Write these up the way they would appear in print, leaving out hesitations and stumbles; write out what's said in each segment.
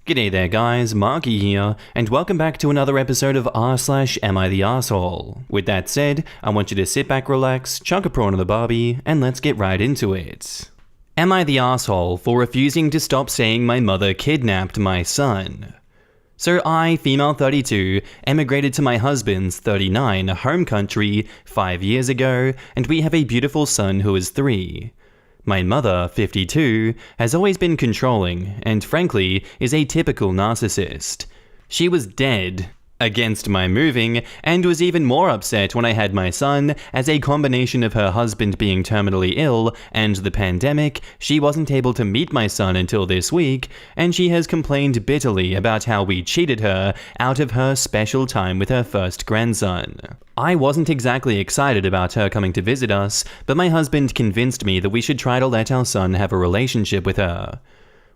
G'day there guys, Marky here, and welcome back to another episode of r/Am I the Arsehole. With that said, I want you to sit back, relax, chunk a prawn on the barbie, and let's get right into it. Am I the arsehole for refusing to stop saying my mother kidnapped my son? So I, female 32, emigrated to my husband's 39 home country 5 years ago, and we have a beautiful son who is 3. My mother, 52, has always been controlling and frankly is a typical narcissist. She was dead against my moving and was even more upset when I had my son. As a combination of her husband being terminally ill and the pandemic, she wasn't able to meet my son until this week, and she has complained bitterly about how we cheated her out of her special time with her first grandson. I wasn't exactly excited about her coming to visit us, but my husband convinced me that we should try to let our son have a relationship with her.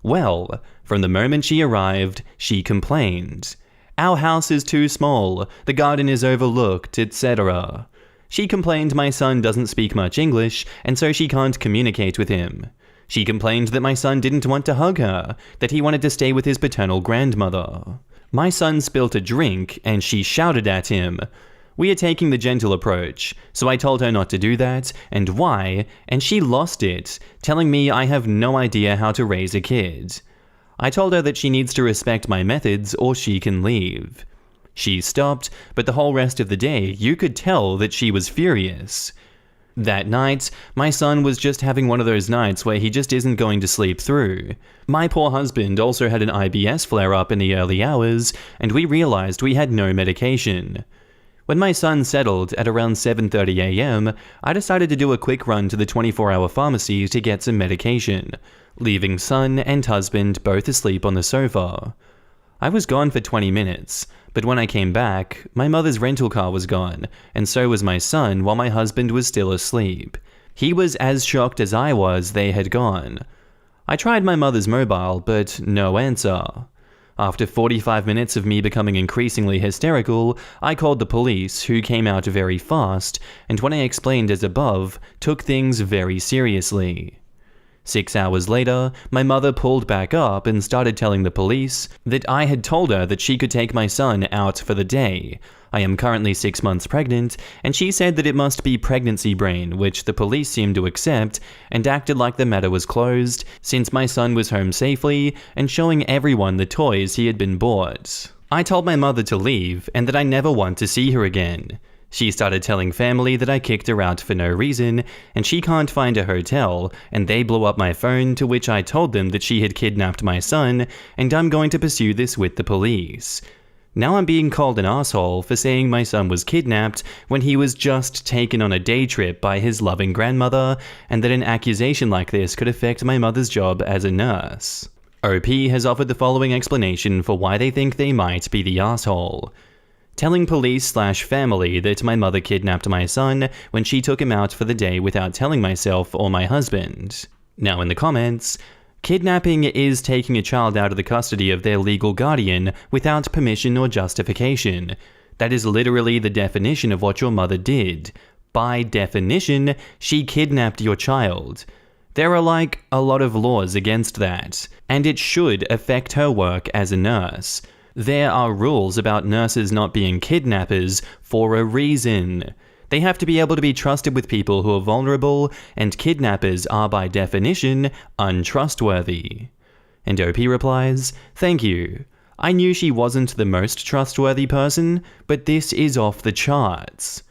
Well, from the moment she arrived, she complained. Our house is too small, the garden is overlooked, etc. She complained my son doesn't speak much English, and so she can't communicate with him. She complained that my son didn't want to hug her, that he wanted to stay with his paternal grandmother. My son spilt a drink, and she shouted at him. We are taking the gentle approach, so I told her not to do that, and why, and she lost it, telling me I have no idea how to raise a kid. I told her that she needs to respect my methods or she can leave. She stopped, but the whole rest of the day you could tell that she was furious. That night, my son was just having one of those nights where he just isn't going to sleep through. My poor husband also had an IBS flare-up in the early hours, and we realized we had no medication. When my son settled at around 7:30 a.m., I decided to do a quick run to the 24-hour pharmacy to get some medication, leaving son and husband both asleep on the sofa. I was gone for 20 minutes, but when I came back, my mother's rental car was gone, and so was my son while my husband was still asleep. He was as shocked as I was they had gone. I tried my mother's mobile, but no answer. After 45 minutes of me becoming increasingly hysterical, I called the police, who came out very fast, and when I explained as above, took things very seriously. 6 hours later, my mother pulled back up and started telling the police that I had told her that she could take my son out for the day. I am currently 6 months pregnant, and she said that it must be pregnancy brain, which the police seemed to accept, and acted like the matter was closed, since my son was home safely and showing everyone the toys he had been bought. I told my mother to leave and that I never want to see her again. She started telling family that I kicked her out for no reason, and she can't find a hotel, and they blew up my phone, to which I told them that she had kidnapped my son, and I'm going to pursue this with the police. Now I'm being called an asshole for saying my son was kidnapped when he was just taken on a day trip by his loving grandmother, and that an accusation like this could affect my mother's job as a nurse. OP has offered the following explanation for why they think they might be the asshole. Telling police/family that my mother kidnapped my son when she took him out for the day without telling myself or my husband. Now in the comments, kidnapping is taking a child out of the custody of their legal guardian without permission or justification. That is literally the definition of what your mother did. By definition, she kidnapped your child. There are a lot of laws against that, and it should affect her work as a nurse. There are rules about nurses not being kidnappers for a reason. They have to be able to be trusted with people who are vulnerable, and kidnappers are by definition untrustworthy. And OP replies, "Thank you. I knew she wasn't the most trustworthy person, but this is off the charts.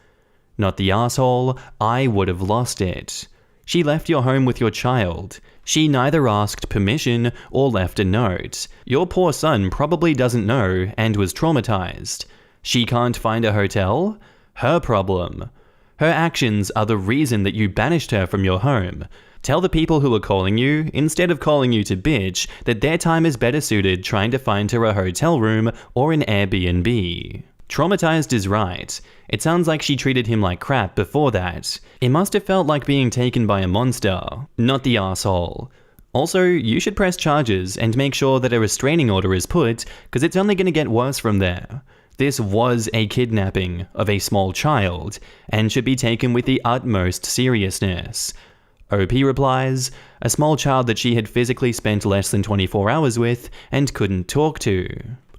Not the asshole, I would have lost it. She left your home with your child. She neither asked permission or left a note. Your poor son probably doesn't know and was traumatized. She can't find a hotel? Her problem. Her actions are the reason that you banished her from your home. Tell the people who are calling you, instead of calling you to bitch, that their time is better suited trying to find her a hotel room or an Airbnb. Traumatized is right. It sounds like she treated him like crap before that. It must have felt like being taken by a monster, not the asshole. Also, you should press charges and make sure that a restraining order is put, because it's only going to get worse from there. This was a kidnapping of a small child, and should be taken with the utmost seriousness. OP replies, a small child that she had physically spent less than 24 hours with and couldn't talk to.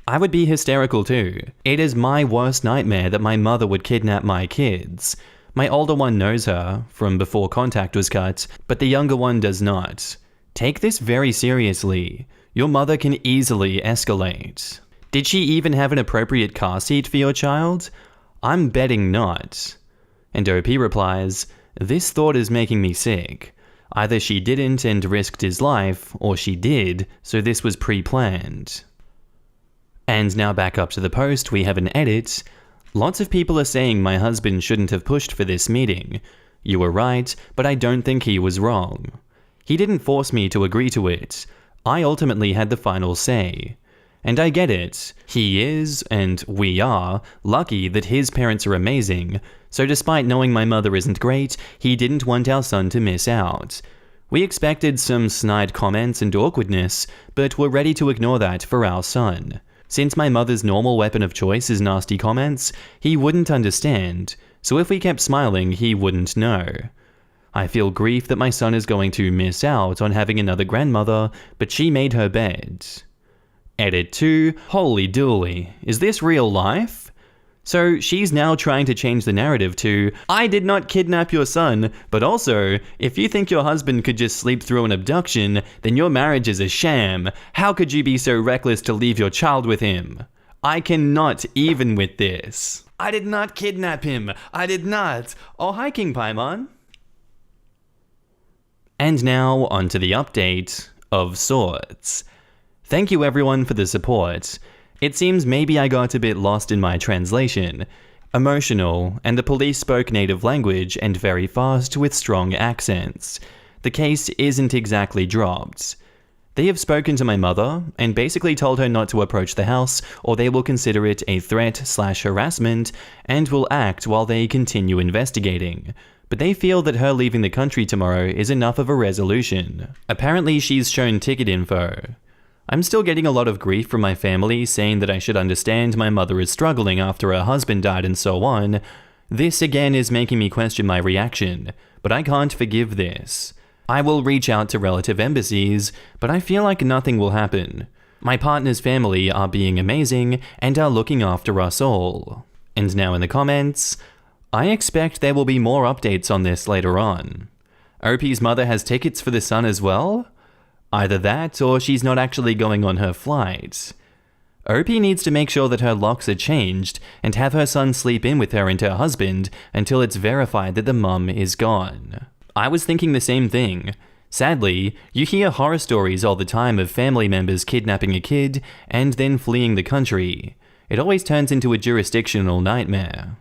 I would be hysterical too. It is my worst nightmare that my mother would kidnap my kids. My older one knows her, from before contact was cut, but the younger one does not. Take this very seriously. Your mother can easily escalate. Did she even have an appropriate car seat for your child? I'm betting not. And OP replies, this thought is making me sick. Either she didn't and risked his life, or she did, so this was pre-planned. And now back up to the post, we have an edit. Lots of people are saying my husband shouldn't have pushed for this meeting. You were right, but I don't think he was wrong. He didn't force me to agree to it. I ultimately had the final say. And I get it. He is, and we are, lucky that his parents are amazing, so despite knowing my mother isn't great, he didn't want our son to miss out. We expected some snide comments and awkwardness, but were ready to ignore that for our son. Since my mother's normal weapon of choice is nasty comments, he wouldn't understand, so if we kept smiling, he wouldn't know. I feel grief that my son is going to miss out on having another grandmother, but she made her bed. Edit 2, holy dooly, is this real life? So she's now trying to change the narrative to, I did not kidnap your son, but also, if you think your husband could just sleep through an abduction, then your marriage is a sham. How could you be so reckless to leave your child with him? I cannot even with this. I did not kidnap him. I did not. Oh, hi, King Paimon. And now, onto the update, of sorts. Thank you everyone for the support. It seems maybe I got a bit lost in my translation. Emotional, and the police spoke native language and very fast with strong accents. The case isn't exactly dropped. They have spoken to my mother, and basically told her not to approach the house or they will consider it a threat/harassment and will act while they continue investigating. But they feel that her leaving the country tomorrow is enough of a resolution. Apparently she's shown ticket info. I'm still getting a lot of grief from my family saying that I should understand my mother is struggling after her husband died and so on. This again is making me question my reaction, but I can't forgive this. I will reach out to relative embassies, but I feel like nothing will happen. My partner's family are being amazing and are looking after us all. And now in the comments, I expect there will be more updates on this later on. OP's mother has tickets for the son as well? Either that, or she's not actually going on her flight. OP needs to make sure that her locks are changed and have her son sleep in with her and her husband until it's verified that the mum is gone. I was thinking the same thing. Sadly, you hear horror stories all the time of family members kidnapping a kid and then fleeing the country. It always turns into a jurisdictional nightmare.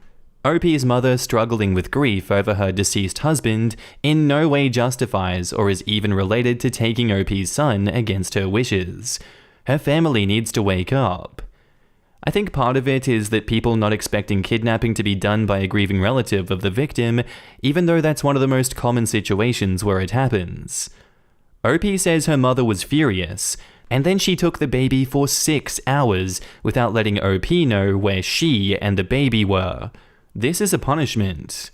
OP's mother struggling with grief over her deceased husband in no way justifies or is even related to taking OP's son against her wishes. Her family needs to wake up. I think part of it is that people not expecting kidnapping to be done by a grieving relative of the victim, even though that's one of the most common situations where it happens. OP says her mother was furious, and then she took the baby for 6 hours without letting OP know where she and the baby were. This is a punishment.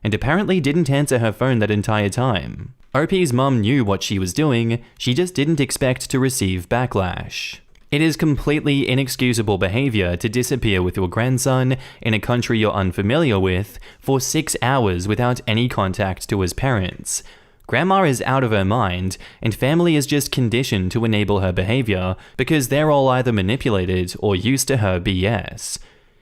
And apparently didn't answer her phone that entire time. OP's mum knew what she was doing, she just didn't expect to receive backlash. It is completely inexcusable behavior to disappear with your grandson in a country you're unfamiliar with for 6 hours without any contact to his parents. Grandma is out of her mind, and family is just conditioned to enable her behavior because they're all either manipulated or used to her BS.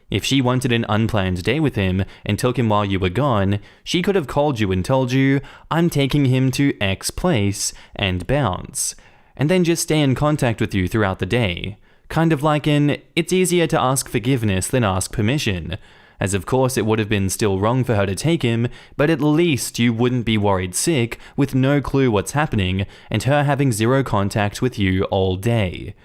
If she wanted an unplanned day with him and took him while you were gone, she could have called you and told you, I'm taking him to X place, and bounce. And then just stay in contact with you throughout the day. Kind of like in, it's easier to ask forgiveness than ask permission. As of course it would have been still wrong for her to take him, but at least you wouldn't be worried sick with no clue what's happening and her having zero contact with you all day.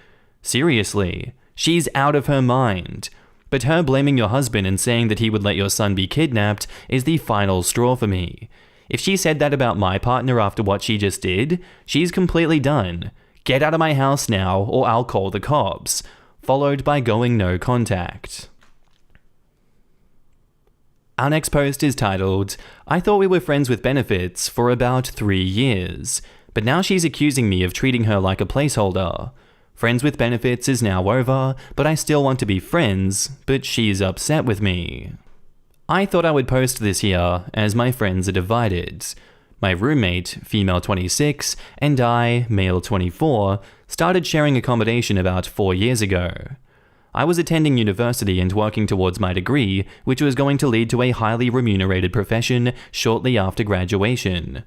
Seriously, she's out of her mind. But her blaming your husband and saying that he would let your son be kidnapped is the final straw for me. If she said that about my partner after what she just did, she's completely done. Get out of my house now or I'll call the cops. Followed by going no contact. Our next post is titled, I thought we were friends with benefits for about 3 years, but now she's accusing me of treating her like a placeholder. Friends with benefits is now over, but I still want to be friends, but she's upset with me. I thought I would post this here, as my friends are divided. My roommate, female 26, and I, male 24, started sharing accommodation about 4 years ago. I was attending university and working towards my degree, which was going to lead to a highly remunerated profession shortly after graduation.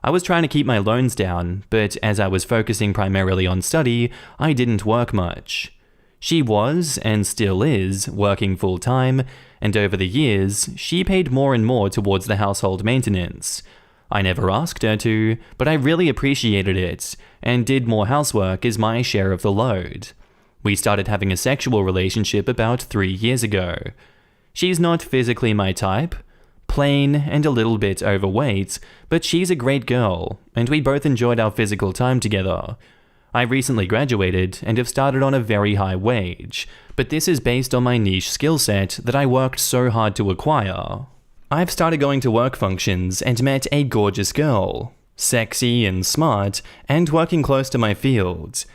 I was trying to keep my loans down, but as I was focusing primarily on study, I didn't work much. She was, and still is, working full-time, and over the years, she paid more and more towards the household maintenance. I never asked her to, but I really appreciated it, and did more housework as my share of the load. We started having a sexual relationship about 3 years ago. She's not physically my type, plain and a little bit overweight, but she's a great girl, and we both enjoyed our physical time together. I recently graduated and have started on a very high wage, but this is based on my niche skill set that I worked so hard to acquire. I've started going to work functions and met a gorgeous girl, sexy and smart, and working close to my field.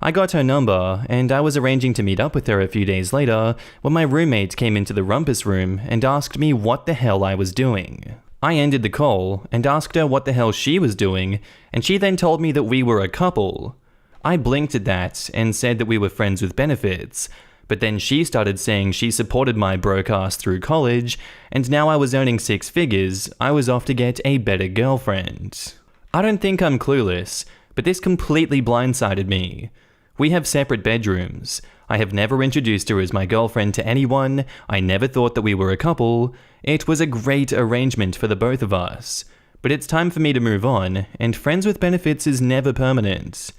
I got her number, and I was arranging to meet up with her a few days later when my roommate came into the rumpus room and asked me what the hell I was doing. I ended the call and asked her what the hell she was doing, and she then told me that we were a couple. I blinked at that and said that we were friends with benefits, but then she started saying she supported my broke ass through college, and now I was earning 6 figures, I was off to get a better girlfriend. I don't think I'm clueless, but this completely blindsided me. We have separate bedrooms. I have never introduced her as my girlfriend to anyone. I never thought that we were a couple. It was a great arrangement for the both of us. But it's time for me to move on, and friends with benefits is never permanent.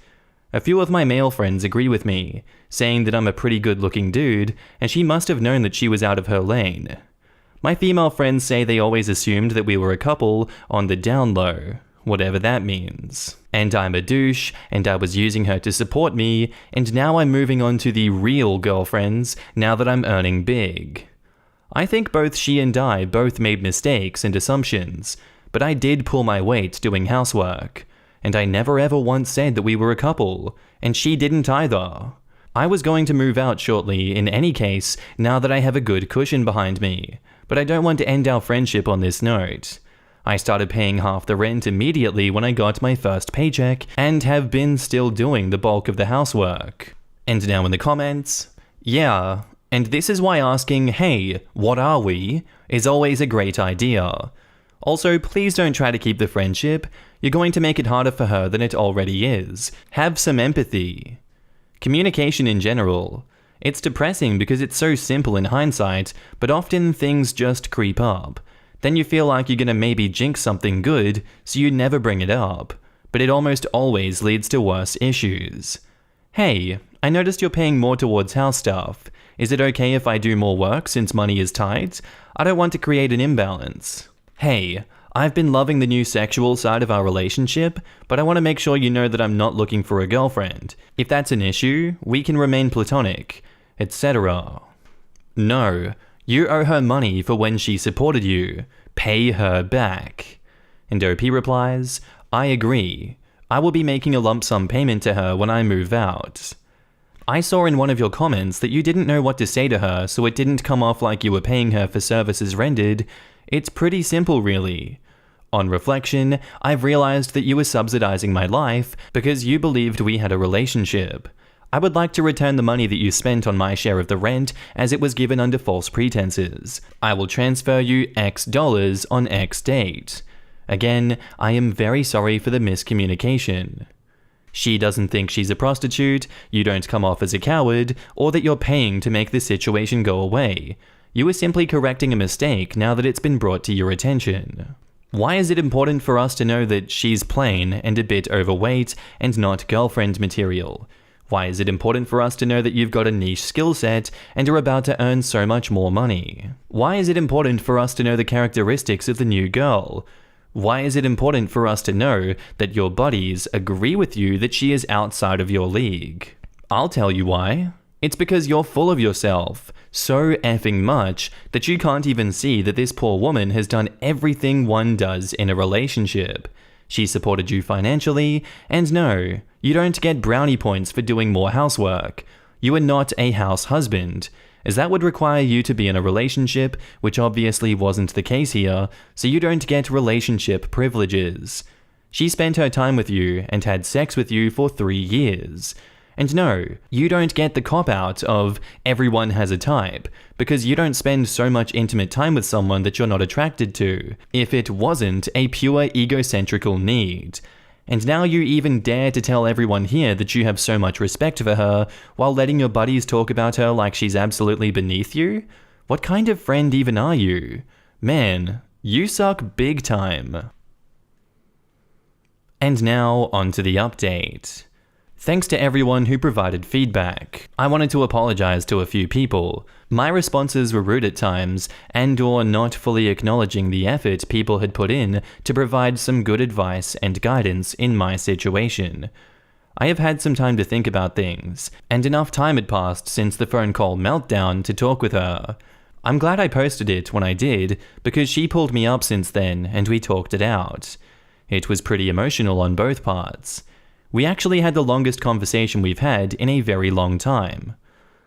A few of my male friends agree with me, saying that I'm a pretty good-looking dude, and she must have known that she was out of her lane. My female friends say they always assumed that we were a couple on the down low, whatever that means. And I'm a douche, and I was using her to support me, and now I'm moving on to the real girlfriends now that I'm earning big. I think both she and I both made mistakes and assumptions, but I did pull my weight doing housework, and I never ever once said that we were a couple, and she didn't either. I was going to move out shortly in any case now that I have a good cushion behind me, but I don't want to end our friendship on this note. I started paying half the rent immediately when I got my first paycheck, and have been still doing the bulk of the housework. And now in the comments, yeah, and this is why asking, hey, what are we, is always a great idea. Also, please don't try to keep the friendship. You're going to make it harder for her than it already is. Have some empathy. Communication in general. It's depressing because it's so simple in hindsight, but often things just creep up. Then you feel like you're gonna maybe jinx something good, so you never bring it up. But it almost always leads to worse issues. Hey, I noticed you're paying more towards house stuff. Is it okay if I do more work since money is tight? I don't want to create an imbalance. Hey, I've been loving the new sexual side of our relationship, but I want to make sure you know that I'm not looking for a girlfriend. If that's an issue, we can remain platonic, etc. No. You owe her money for when she supported you. Pay her back. And OP replies, I agree. I will be making a lump sum payment to her when I move out. I saw in one of your comments that you didn't know what to say to her, so it didn't come off like you were paying her for services rendered. It's pretty simple, really. On reflection, I've realized that you were subsidizing my life because you believed we had a relationship. I would like to return the money that you spent on my share of the rent, as it was given under false pretenses. I will transfer you X dollars on X date. Again, I am very sorry for the miscommunication. She doesn't think she's a prostitute, you don't come off as a coward, or that you're paying to make the situation go away. You are simply correcting a mistake now that it's been brought to your attention. Why is it important for us to know that she's plain and a bit overweight and not girlfriend material? Why is it important for us to know that you've got a niche skill set and are about to earn so much more money? Why is it important for us to know the characteristics of the new girl? Why is it important for us to know that your buddies agree with you that she is outside of your league? I'll tell you why. It's because you're full of yourself. So effing much that you can't even see that this poor woman has done everything one does in a relationship. She supported you financially, and no, you don't get brownie points for doing more housework. You are not a house husband, as that would require you to be in a relationship, which obviously wasn't the case here, so you don't get relationship privileges. She spent her time with you and had sex with you for 3 years. And no, you don't get the cop-out of everyone has a type, because you don't spend so much intimate time with someone that you're not attracted to, if it wasn't a pure egocentrical need. And now you even dare to tell everyone here that you have so much respect for her, while letting your buddies talk about her like she's absolutely beneath you? What kind of friend even are you? Man, you suck big time. And now, on to the update. Thanks to everyone who provided feedback. I wanted to apologize to a few people. My responses were rude at times, and/or not fully acknowledging the effort people had put in to provide some good advice and guidance in my situation. I have had some time to think about things, and enough time had passed since the phone call meltdown to talk with her. I'm glad I posted it when I did, because she pulled me up since then and we talked it out. It was pretty emotional on both parts. We actually had the longest conversation we've had in a very long time.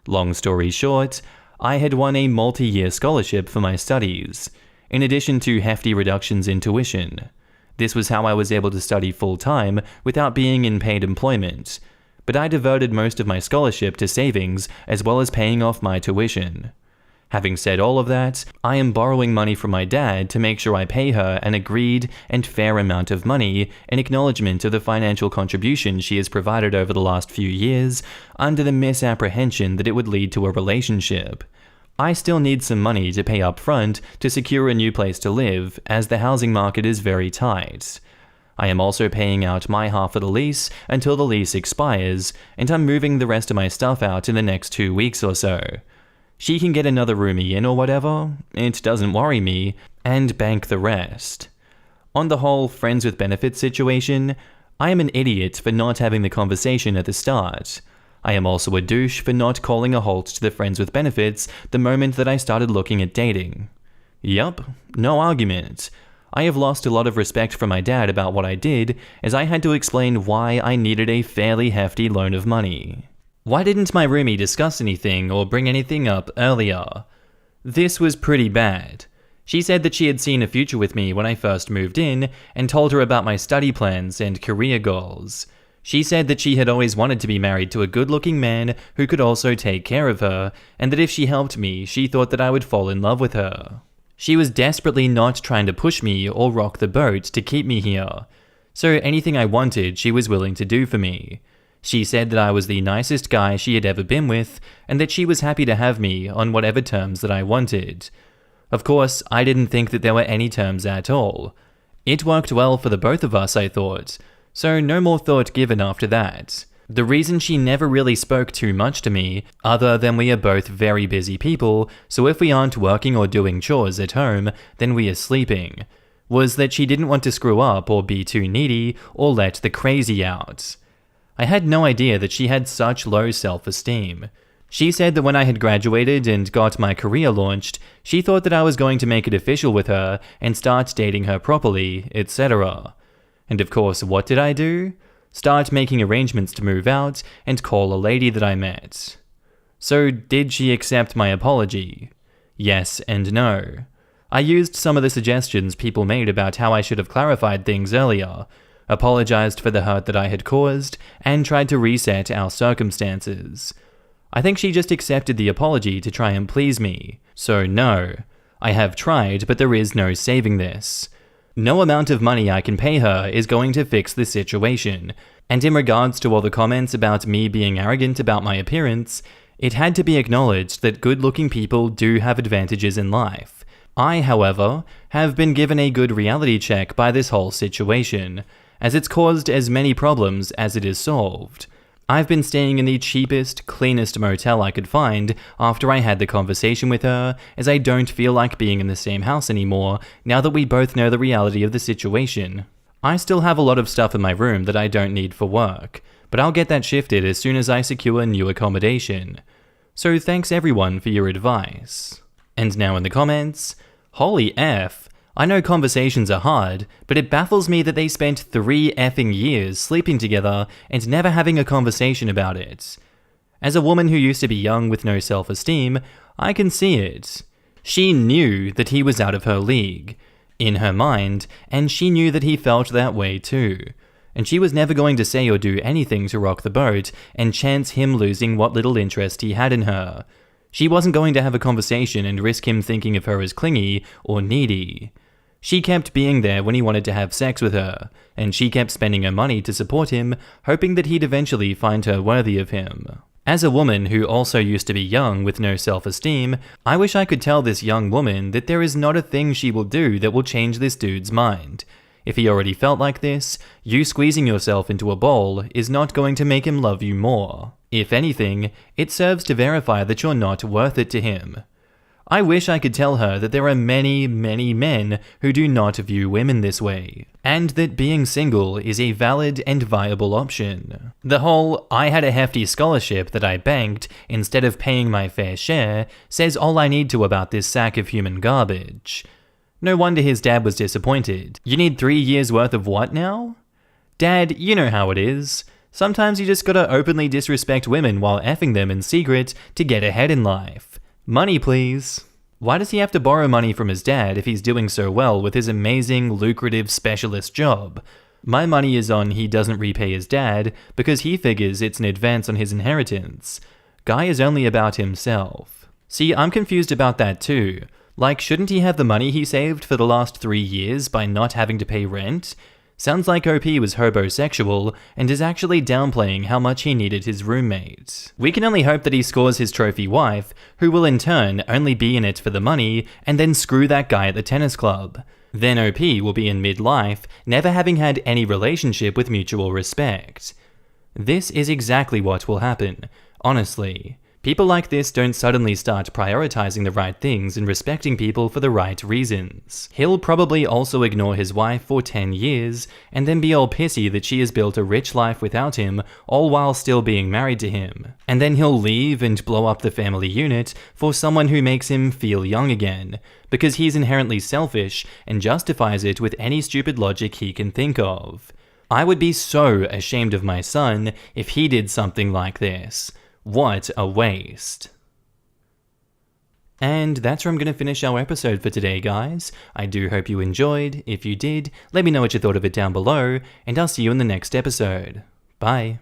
Long story short, I had won a multi-year scholarship for my studies, in addition to hefty reductions in tuition. This was how I was able to study full-time without being in paid employment, but I devoted most of my scholarship to savings as well as paying off my tuition. Having said all of that, I am borrowing money from my dad to make sure I pay her an agreed and fair amount of money in acknowledgement of the financial contribution she has provided over the last few years, under the misapprehension that it would lead to a relationship. I still need some money to pay up front to secure a new place to live, as the housing market is very tight. I am also paying out my half of the lease until the lease expires, and I'm moving the rest of my stuff out in the next 2 weeks or so. She can get another roomie in or whatever, it doesn't worry me, and bank the rest. On the whole friends with benefits situation, I am an idiot for not having the conversation at the start. I am also a douche for not calling a halt to the friends with benefits the moment that I started looking at dating. Yup, no argument. I have lost a lot of respect from my dad about what I did, as I had to explain why I needed a fairly hefty loan of money. Why didn't my roomie discuss anything or bring anything up earlier? This was pretty bad. She said that she had seen a future with me when I first moved in and told her about my study plans and career goals. She said that she had always wanted to be married to a good-looking man who could also take care of her, and that if she helped me, she thought that I would fall in love with her. She was desperately not trying to push me or rock the boat to keep me here, so anything I wanted she was willing to do for me. She said that I was the nicest guy she had ever been with, and that she was happy to have me on whatever terms that I wanted. Of course, I didn't think that there were any terms at all. It worked well for the both of us, I thought, so no more thought given after that. The reason she never really spoke too much to me, other than we are both very busy people, so if we aren't working or doing chores at home, then we are sleeping, was that she didn't want to screw up or be too needy or let the crazy out. I had no idea that she had such low self-esteem. She said that when I had graduated and got my career launched, she thought that I was going to make it official with her and start dating her properly, etc. And of course, what did I do? Start making arrangements to move out and call a lady that I met. So did she accept my apology? Yes and no. I used some of the suggestions people made about how I should have clarified things earlier, apologized for the hurt that I had caused, and tried to reset our circumstances. I think she just accepted the apology to try and please me. So no, I have tried, but there is no saving this. No amount of money I can pay her is going to fix the situation, and in regards to all the comments about me being arrogant about my appearance, it had to be acknowledged that good-looking people do have advantages in life. I, however, have been given a good reality check by this whole situation, as it's caused as many problems as it is solved. I've been staying in the cheapest, cleanest motel I could find after I had the conversation with her, as I don't feel like being in the same house anymore now that we both know the reality of the situation. I still have a lot of stuff in my room that I don't need for work, but I'll get that shifted as soon as I secure new accommodation. So thanks everyone for your advice. And now in the comments, holy F, I know conversations are hard, but it baffles me that they spent 3 effing years sleeping together and never having a conversation about it. As a woman who used to be young with no self-esteem, I can see it. She knew that he was out of her league, in her mind, and she knew that he felt that way too. And she was never going to say or do anything to rock the boat and chance him losing what little interest he had in her. She wasn't going to have a conversation and risk him thinking of her as clingy or needy. She kept being there when he wanted to have sex with her, and she kept spending her money to support him, hoping that he'd eventually find her worthy of him. As a woman who also used to be young with no self-esteem, I wish I could tell this young woman that there is not a thing she will do that will change this dude's mind. If he already felt like this, you squeezing yourself into a bowl is not going to make him love you more. If anything, it serves to verify that you're not worth it to him. I wish I could tell her that there are many, many men who do not view women this way, and that being single is a valid and viable option. The whole, I had a hefty scholarship that I banked instead of paying my fair share, says all I need to about this sack of human garbage. No wonder his dad was disappointed. You need 3 years worth of what now? Dad, you know how it is. Sometimes you just gotta openly disrespect women while effing them in secret to get ahead in life. Money, please. Why does he have to borrow money from his dad if he's doing so well with his amazing, lucrative specialist job? My money is on he doesn't repay his dad because he figures it's an advance on his inheritance. Guy is only about himself. See, I'm confused about that too. Like, shouldn't he have the money he saved for the last 3 years by not having to pay rent? Sounds like OP was hobosexual and is actually downplaying how much he needed his roommate. We can only hope that he scores his trophy wife, who will in turn only be in it for the money and then screw that guy at the tennis club. Then OP will be in midlife, never having had any relationship with mutual respect. This is exactly what will happen, honestly. People like this don't suddenly start prioritizing the right things and respecting people for the right reasons. He'll probably also ignore his wife for 10 years, and then be all pissy that she has built a rich life without him, all while still being married to him. And then he'll leave and blow up the family unit for someone who makes him feel young again, because he's inherently selfish and justifies it with any stupid logic he can think of. I would be so ashamed of my son if he did something like this. What a waste. And that's where I'm going to finish our episode for today, guys. I do hope you enjoyed. If you did, let me know what you thought of it down below, and I'll see you in the next episode. Bye.